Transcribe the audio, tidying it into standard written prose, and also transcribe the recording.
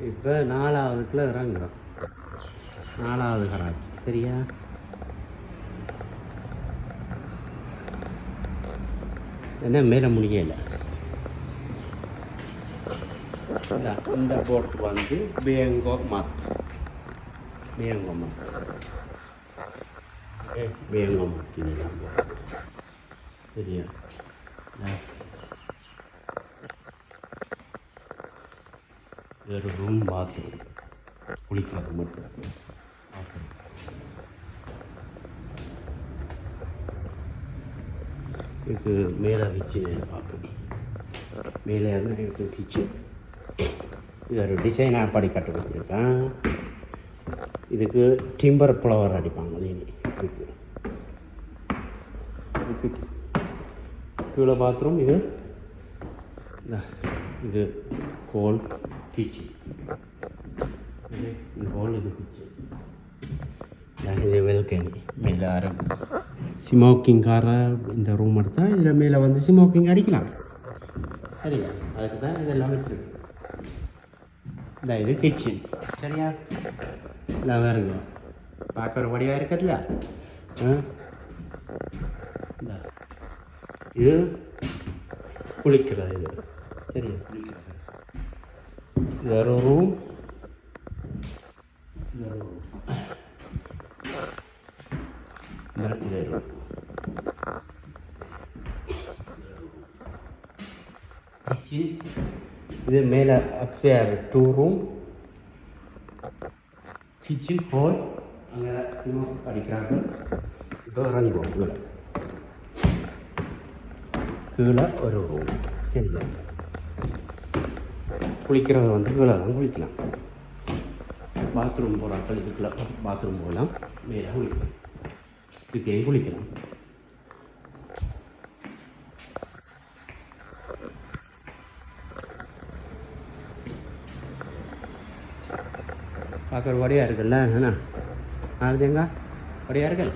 இப்போ 4வதுக்குள்ள இறங்குறோம். 4வது கராச்சி சரியா? என்ன மேலே முடியலை. இந்த போட் வந்து பேங்கோ மத் சரியா? ஒரு ரூம் பாத்ரூம் குளிக்கிறது மட்டும் பாத்ரூம். இதுக்கு மேலே கிச்சன் பார்க்கணும். மேலே இருக்கு கிச்சன். இது ஒரு டிசைனாக படி கட்ட வச்சுருக்கேன். இதுக்கு டிம்பர் ஃப்ளவர் அடிப்பாங்க. இதுக்கு கீழே பாத்ரூம். இது ஹோல் கிச்சன். இது ஹோல், இது கிச்சன். இது வெல்கனி. மேலே ஸ்மோக்கிங்கார இந்த ரூம் எடுத்தால் இதில் மேலே வந்து ஸ்மோக்கிங் அடிக்கலாம். சரியா? அதுக்கு தான் இதெல்லாம் வச்சுருக்கு. இது கிச்சன் சரியா? இல்லை வேறுங்க பார்க்குற வடிவாக இருக்கிறதுல இது குளிக்கிறது. இது சரியா? குளிக்கிறது. இது ஒரு ரூம். இது மேலே அப்ஸ்டேர் 2 ரூம், கிச்சன், ஹால். அங்கே ஸ்மோக் அடிக்கிறாங்க. இப்போ இறங்குவோம். கீழே ஒரு ரூம் சரியா? குளிக்கிறது வந்து கீழே தான் குளிக்கலாம். பாத்ரூம் போகிறாக்கள் இதுக்குள்ள பாத்ரூம் போகலாம். மேலே குளிக்கலாம். இதுக்கே குளிக்கலாம். பார்க்குற வடியாக இருக்குல்ல? என்ன ஆகுதுங்க? வடியாக இருக்கல்.